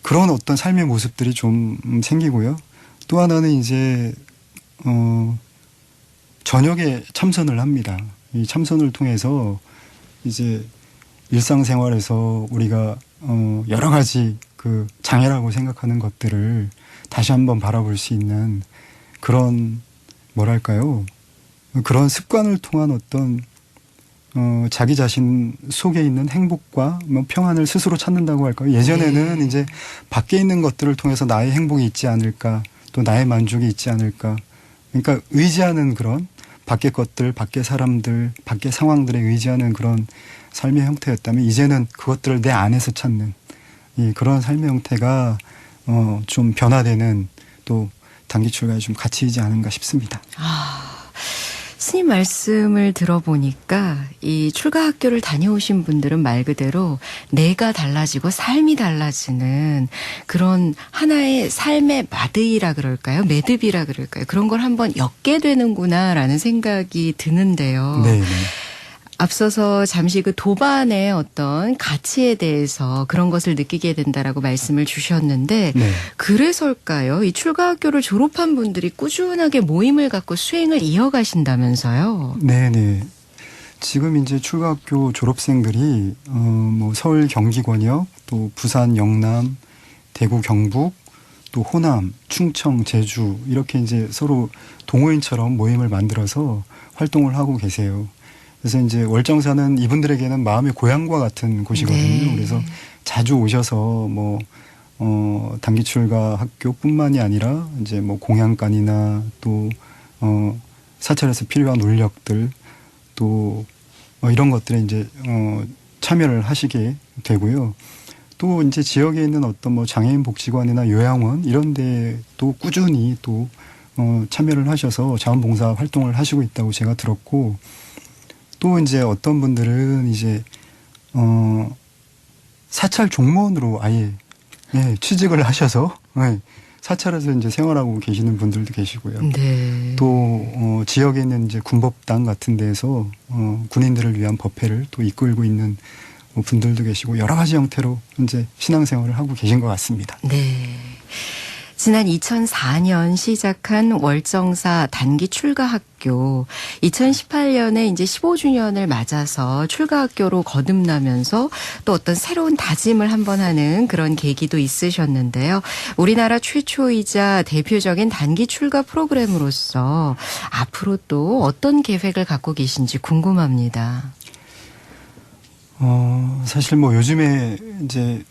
그런 어떤 삶의 모습들이 좀 생기고요. 또 하나는 이제 저녁에 참선을 합니다. 이 참선을 통해서 이제 일상생활에서 우리가 여러 가지 그 장애라고 생각하는 것들을 다시 한번 바라볼 수 있는 그런 뭐랄까요? 그런 습관을 통한 어떤 자기 자신 속에 있는 행복과 뭐 평안을 스스로 찾는다고 할까요? 예전에는 네. 이제 밖에 있는 것들을 통해서 나의 행복이 있지 않을까, 또 나의 만족이 있지 않을까. 그러니까 의지하는 그런 밖의 것들, 밖의 사람들, 밖의 상황들에 의지하는 그런 삶의 형태였다면 이제는 그것들을 내 안에서 찾는 그런 삶의 형태가 좀 변화되는 또 단기 출가에 좀 가치이지 않은가 싶습니다. 스님 말씀을 들어보니까 이 출가 학교를 다녀오신 분들은 말 그대로 내가 달라지고 삶이 달라지는 그런 하나의 삶의 마드이라 그럴까요? 매듭이라 그럴까요? 그런 걸 한번 엮게 되는구나라는 생각이 드는데요. 네, 네. 앞서서 잠시 그 도반의 어떤 가치에 대해서 그런 것을 느끼게 된다라고 말씀을 주셨는데 네. 그래서일까요? 이 출가학교를 졸업한 분들이 꾸준하게 모임을 갖고 수행을 이어가신다면서요? 네네. 지금 이제 출가학교 졸업생들이 뭐 서울 경기권역, 또 부산 영남, 대구 경북, 또 호남, 충청, 제주 이렇게 이제 서로 동호인처럼 모임을 만들어서 활동을 하고 계세요. 그래서 이제 월정사는 이분들에게는 마음의 고향과 같은 곳이거든요. 네. 그래서 자주 오셔서 뭐 단기 출가 학교뿐만이 아니라 이제 뭐 공양간이나 또 사찰에서 필요한 울력들 또 이런 것들에 이제 참여를 하시게 되고요. 또 이제 지역에 있는 어떤 뭐 장애인 복지관이나 요양원 이런 데 또 꾸준히 또 참여를 하셔서 자원봉사 활동을 하시고 있다고 제가 들었고 또 이제 어떤 분들은 이제 사찰 종무원으로 아예 취직을 하셔서 사찰에서 이제 생활하고 계시는 분들도 계시고요. 네. 또 지역에 있는 이제 군법당 같은 데에서 군인들을 위한 법회를 또 이끌고 있는 분들도 계시고 여러 가지 형태로 이제 신앙생활을 하고 계신 것 같습니다. 네. 지난 2004년 시작한 월정사 단기 출가학교, 2018년에 이제 15주년을 맞아서 출가학교로 거듭나면서 또 어떤 새로운 다짐을 한번 하는 그런 계기도 있으셨는데요. 우리나라 최초이자 대표적인 단기 출가 프로그램으로서 앞으로 또 어떤 계획을 갖고 계신지 궁금합니다. 사실 뭐 요즘에 이제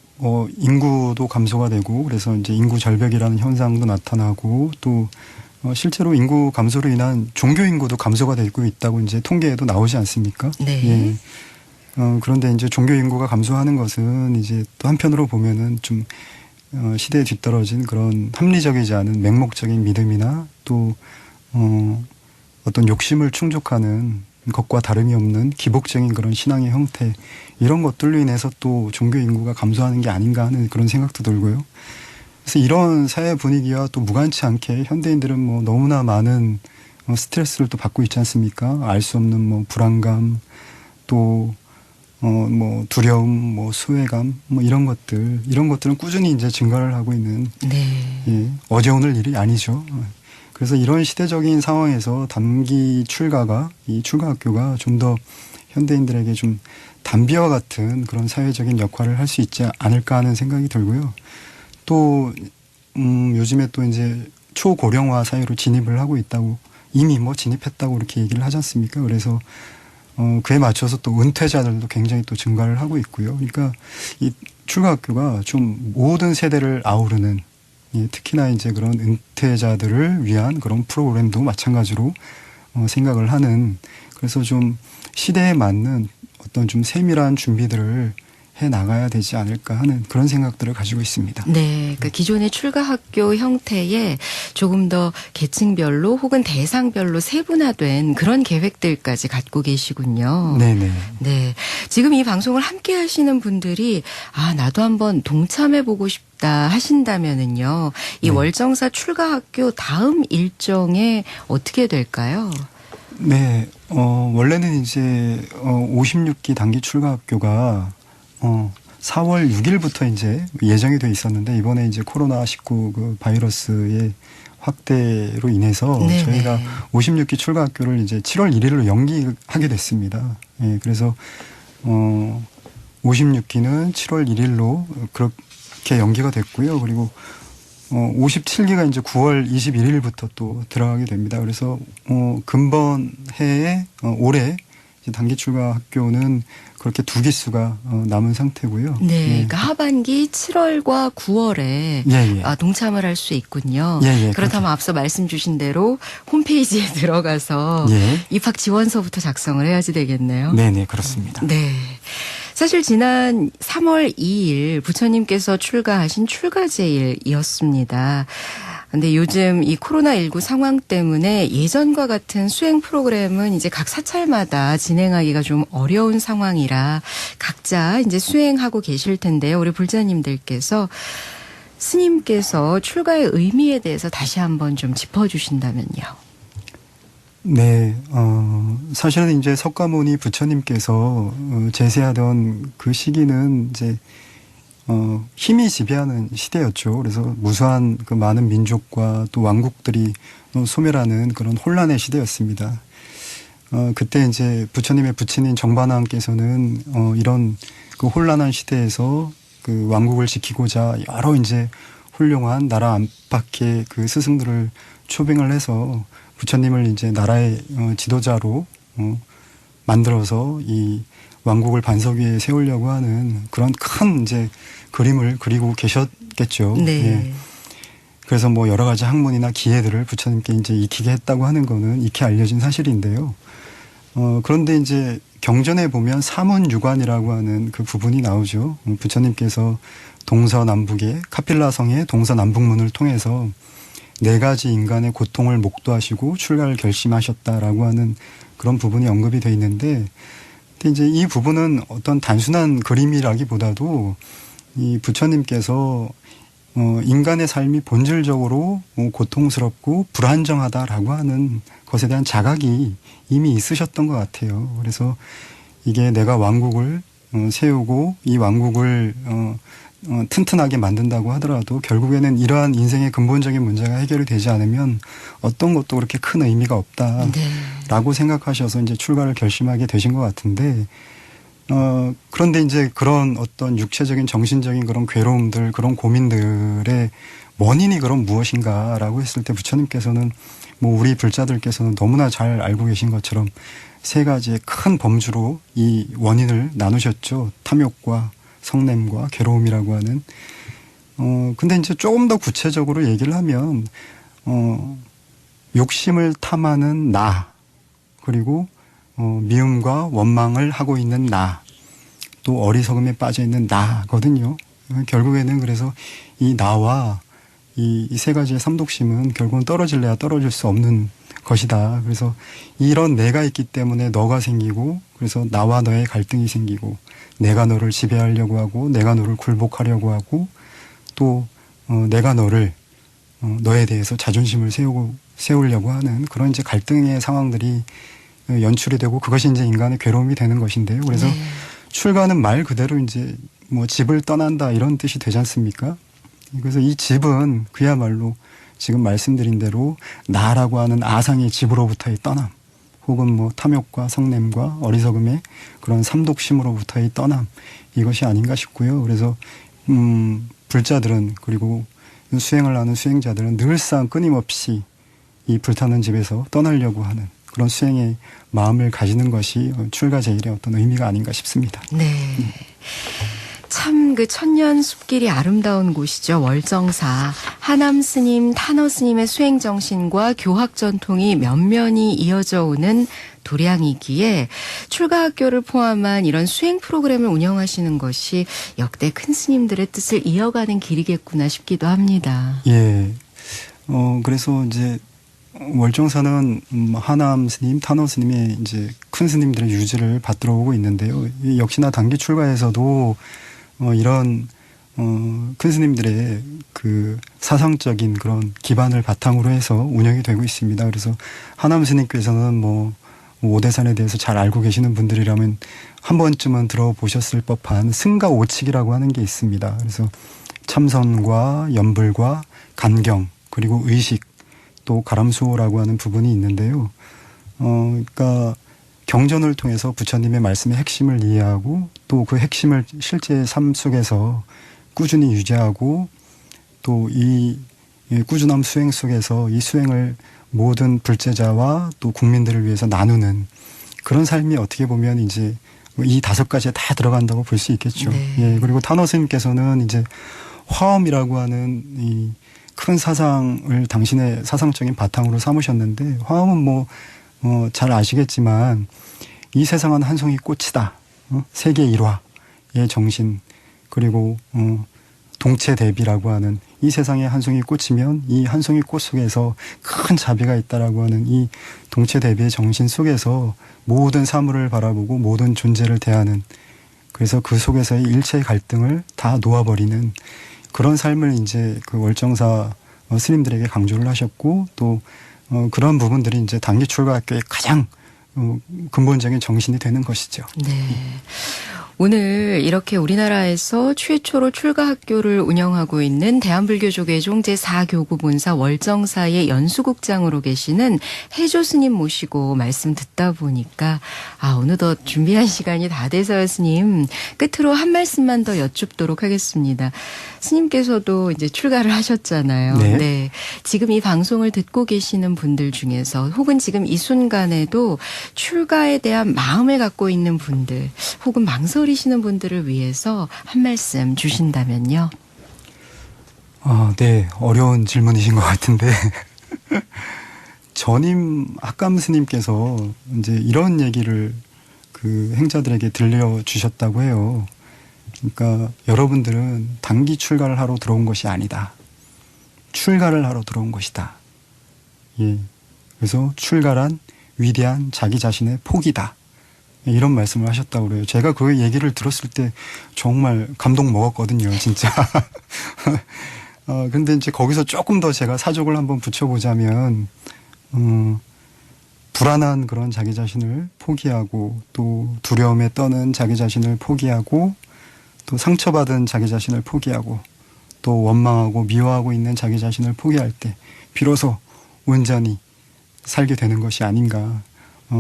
인구도 감소가 되고 그래서 이제 인구 절벽이라는 현상도 나타나고 또 실제로 인구 감소로 인한 종교 인구도 감소가 되고 있다고 이제 통계에도 나오지 않습니까? 네. 예. 그런데 이제 종교 인구가 감소하는 것은 이제 또 한편으로 보면은 좀 시대에 뒤떨어진 그런 합리적이지 않은 맹목적인 믿음이나 또 어떤 욕심을 충족하는 것과 다름이 없는 기복적인 그런 신앙의 형태 이런 것들로 인해서 또 종교 인구가 감소하는 게 아닌가 하는 그런 생각도 들고요. 그래서 이런 사회 분위기와 또 무관치 않게 현대인들은 뭐 너무나 많은 스트레스를 또 받고 있지 않습니까? 알 수 없는 뭐 불안감, 또 뭐 두려움, 뭐 소외감, 뭐 이런 것들은 꾸준히 이제 증가를 하고 있는 네. 예, 어제 오늘 일이 아니죠. 그래서 이런 시대적인 상황에서 단기 출가가 이 출가학교가 좀 더 현대인들에게 좀 담비와 같은 그런 사회적인 역할을 할 수 있지 않을까 하는 생각이 들고요. 또 요즘에 또 이제 초고령화 사회로 진입을 하고 있다고 이미 뭐 진입했다고 이렇게 얘기를 하지 않습니까? 그래서 그에 맞춰서 또 은퇴자들도 굉장히 또 증가를 하고 있고요. 그러니까 이 출가학교가 좀 모든 세대를 아우르는 예, 특히나 이제 그런 은퇴자들을 위한 그런 프로그램도 마찬가지로 생각을 하는 그래서 좀 시대에 맞는 어떤 좀 세밀한 준비들을 해 나가야 되지 않을까 하는 그런 생각들을 가지고 있습니다. 네, 그러니까 기존의 출가학교 형태에 조금 더 계층별로 혹은 대상별로 세분화된 그런 계획들까지 갖고 계시군요. 네네. 네, 지금 이 방송을 함께 하시는 분들이 나도 한번 동참해보고 싶다 하신다면은요, 이 네. 월정사 출가학교 다음 일정에 어떻게 될까요? 네, 원래는 이제 56기 단기 출가학교가 4월 6일부터 이제 예정이 돼 있었는데 이번에 이제 코로나19 그 바이러스의 확대로 인해서 네네. 저희가 56기 출가학교를 이제 7월 1일로 연기하게 됐습니다. 예, 그래서 56기는 7월 1일로 그렇게 연기가 됐고요. 그리고 57기가 이제 9월 21일부터 또 들어가게 됩니다. 그래서 금번 해에 올해 이제 단기 출가 학교는 그렇게 두 기수가 남은 상태고요. 네, 예. 그러니까 하반기 7월과 9월에 예. 동참을 할 수 있군요. 예, 그렇다면 앞서 말씀 주신 대로 홈페이지에 들어가서 예. 입학 지원서부터 작성을 해야지 되겠네요. 네네, 그렇습니다. 네. 사실 지난 3월 2일 부처님께서 출가하신 출가제일이었습니다. 근데 요즘 이 코로나19 상황 때문에 예전과 같은 수행 프로그램은 이제 각 사찰마다 진행하기가 좀 어려운 상황이라 각자 이제 수행하고 계실 텐데요. 우리 불자님들께서 스님께서 출가의 의미에 대해서 다시 한번 좀 짚어주신다면요. 네, 사실은 이제 석가모니 부처님께서 제세하던 그 시기는 이제 힘이 지배하는 시대였죠. 그래서 무수한 그 많은 민족과 또 왕국들이 소멸하는 그런 혼란의 시대였습니다. 그때 이제 부처님의 부친인 정반왕께서는 이런 그 혼란한 시대에서 그 왕국을 지키고자 여러 이제 훌륭한 나라 안팎의 그 스승들을 초빙을 해서 부처님을 이제 나라의 지도자로 만들어서 이 왕국을 반석 위에 세우려고 하는 그런 큰 이제 그림을 그리고 계셨겠죠. 네. 예. 그래서 뭐 여러 가지 학문이나 기회들을 부처님께 이제 익히게 했다고 하는 거는 익히 알려진 사실인데요. 그런데 이제 경전에 보면 사문유관이라고 하는 그 부분이 나오죠. 부처님께서 동서남북의 카필라성의 동서남북문을 통해서 네 가지 인간의 고통을 목도하시고 출가를 결심하셨다라고 하는 그런 부분이 언급이 되어 있는데, 근데 이제 이 부분은 어떤 단순한 그림이라기보다도 이 부처님께서 인간의 삶이 본질적으로 고통스럽고 불안정하다라고 하는 것에 대한 자각이 이미 있으셨던 것 같아요. 그래서 이게 내가 왕국을 세우고 이 왕국을 튼튼하게 만든다고 하더라도 결국에는 이러한 인생의 근본적인 문제가 해결이 되지 않으면 어떤 것도 그렇게 큰 의미가 없다라고 생각하셔서 이제 출가를 결심하게 되신 것 같은데, 그런데 이제 그런 어떤 육체적인 정신적인 그런 괴로움들, 그런 고민들의 원인이 그럼 무엇인가라고 했을 때 부처님께서는 뭐 우리 불자들께서는 너무나 잘 알고 계신 것처럼 세 가지의 큰 범주로 이 원인을 나누셨죠. 탐욕과 성냄과 괴로움이라고 하는. 근데 이제 조금 더 구체적으로 얘기를 하면, 욕심을 탐하는 나, 그리고 미움과 원망을 하고 있는 나, 또 어리석음에 빠져 있는 나거든요. 결국에는 그래서 이 나와 이 세 가지의 삼독심은 결국은 떨어질래야 떨어질 수 없는 것이다. 그래서 이런 내가 있기 때문에 너가 생기고, 그래서 나와 너의 갈등이 생기고, 내가 너를 지배하려고 하고, 내가 너를 굴복하려고 하고, 또 내가 너를 너에 대해서 자존심을 세우려고 하는 그런 이제 갈등의 상황들이 연출이 되고 그것이 이제 인간의 괴로움이 되는 것인데요. 그래서 네. 출가는 말 그대로 이제 뭐 집을 떠난다 이런 뜻이 되지 않습니까? 그래서 이 집은 그야말로 지금 말씀드린 대로 나라고 하는 아상의 집으로부터의 떠남, 혹은 뭐 탐욕과 성냄과 어리석음의 그런 삼독심으로부터의 떠남, 이것이 아닌가 싶고요. 그래서 불자들은, 그리고 수행을 하는 수행자들은 늘상 끊임없이 이 불타는 집에서 떠나려고 하는 그런 수행의 마음을 가지는 것이 출가 제일의 어떤 의미가 아닌가 싶습니다. 네. 참 그 천년 숲길이 아름다운 곳이죠. 월정사. 하남 스님, 탄어 스님의 수행 정신과 교학 전통이 면면이 이어져 오는 도량이기에 출가학교를 포함한 이런 수행 프로그램을 운영하시는 것이 역대 큰 스님들의 뜻을 이어가는 길이겠구나 싶기도 합니다. 예. 그래서 이제 월정사는 하남 스님, 탄어 스님의 이제 큰 스님들의 유지를 받들어 오고 있는데요. 역시나 단기 출가에서도 이런 큰 스님들의 그 사상적인 그런 기반을 바탕으로 해서 운영이 되고 있습니다. 그래서 하남 스님께서는 뭐 오대산에 대해서 잘 알고 계시는 분들이라면 한 번쯤은 들어보셨을 법한 승가오칙이라고 하는 게 있습니다. 그래서 참선과 연불과 간경, 그리고 의식, 또 가람수호라고 하는 부분이 있는데요. 그러니까 경전을 통해서 부처님의 말씀의 핵심을 이해하고 또 그 핵심을 실제 삶 속에서 꾸준히 유지하고 또 이 꾸준함 수행 속에서 이 수행을 모든 불제자와 또 국민들을 위해서 나누는 그런 삶이 어떻게 보면 이제 이 5가지에 다 들어간다고 볼 수 있겠죠. 네. 예, 그리고 탄어 스님께서는 이제 화엄이라고 하는 이 큰 사상을 당신의 사상적인 바탕으로 삼으셨는데, 화엄은 잘 아시겠지만 이 세상은 한 송이 꽃이다. 세계 일화의 정신, 그리고 동체 대비라고 하는 이 세상에 한 송이 꽃이면 이 한 송이 꽃 속에서 큰 자비가 있다라고 하는 이 동체 대비의 정신 속에서 모든 사물을 바라보고 모든 존재를 대하는, 그래서 그 속에서의 일체의 갈등을 다 놓아버리는 그런 삶을 이제 그 월정사 스님들에게 강조를 하셨고, 또 그런 부분들이 이제 단기 출가학교의 가장 근본적인 정신이 되는 것이죠. 네. 오늘 이렇게 우리나라에서 최초로 출가학교를 운영하고 있는 대한불교조계종 제4교구 본사 월정사의 연수국장으로 계시는 해조 스님 모시고 말씀 듣다 보니까 어느덧 준비한 시간이 다 돼서요, 스님. 끝으로 한 말씀만 더 여쭙도록 하겠습니다. 스님께서도 이제 출가를 하셨잖아요. 네. 네. 지금 이 방송을 듣고 계시는 분들 중에서 혹은 지금 이 순간에도 출가에 대한 마음을 갖고 있는 분들 혹은 망설이시는 분들을 위해서 한 말씀 주신다면요. 네. 어려운 질문이신 것 같은데. 전임 학감 스님께서 이제 이런 얘기를 그 행자들에게 들려주셨다고 해요. 그러니까 여러분들은 단기 출가를 하러 들어온 것이 아니다. 출가를 하러 들어온 것이다. 예. 그래서 출가란 위대한 자기 자신의 포기다. 이런 말씀을 하셨다고 그래요. 제가 그 얘기를 들었을 때 정말 감동 먹었거든요, 진짜. 근데 이제 거기서 조금 더 제가 사족을 한번 붙여보자면, 불안한 그런 자기 자신을 포기하고, 또 두려움에 떠는 자기 자신을 포기하고, 또 상처받은 자기 자신을 포기하고, 또 원망하고 미워하고 있는 자기 자신을 포기할 때 비로소 온전히 살게 되는 것이 아닌가,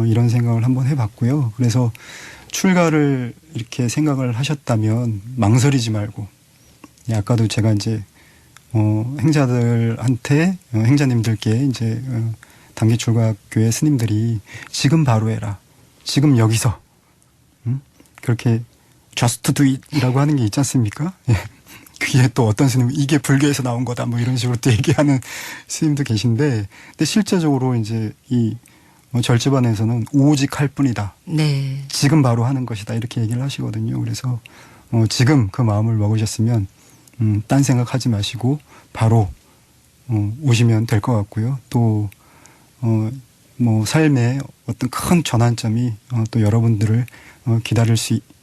이런 생각을 한번 해봤고요. 그래서 출가를 이렇게 생각을 하셨다면 망설이지 말고, 아까도 제가 이제 행자들한테, 행자님들께 이제 단기 출가교회 스님들이 지금 바로 해라, 지금 여기서, 그렇게 just do it이라고 하는 게 있지 않습니까? 예. 그게 또 어떤 스님은 이게 불교에서 나온 거다 뭐 이런 식으로 또 얘기하는 스님도 계신데, 근데 실제적으로 이제 이 절제반에서는 오직 할 뿐이다. 네. 지금 바로 하는 것이다. 이렇게 얘기를 하시거든요. 그래서 지금 그 마음을 먹으셨으면 딴 생각하지 마시고 바로 오시면 될 것 같고요. 또 삶의 어떤 큰 전환점이 또 여러분들을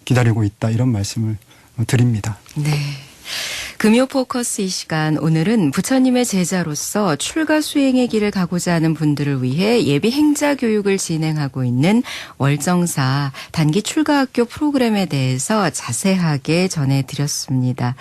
기다리고 있다, 이런 말씀을 드립니다. 네. 금요 포커스 이 시간, 오늘은 부처님의 제자로서 출가 수행의 길을 가고자 하는 분들을 위해 예비 행자 교육을 진행하고 있는 월정사 단기 출가학교 프로그램에 대해서 자세하게 전해드렸습니다.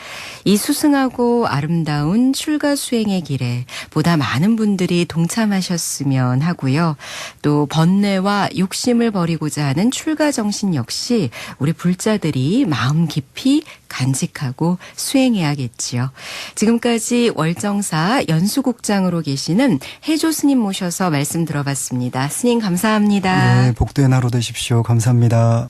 이 수승하고 아름다운 출가 수행의 길에 보다 많은 분들이 동참하셨으면 하고요. 또 번뇌와 욕심을 버리고자 하는 출가 정신 역시 우리 불자들이 마음 깊이 간직하고 수행해야겠지요. 지금까지 월정사 연수국장으로 계시는 해조 스님 모셔서 말씀 들어봤습니다. 스님 감사합니다. 네, 복된 하루 되십시오. 감사합니다.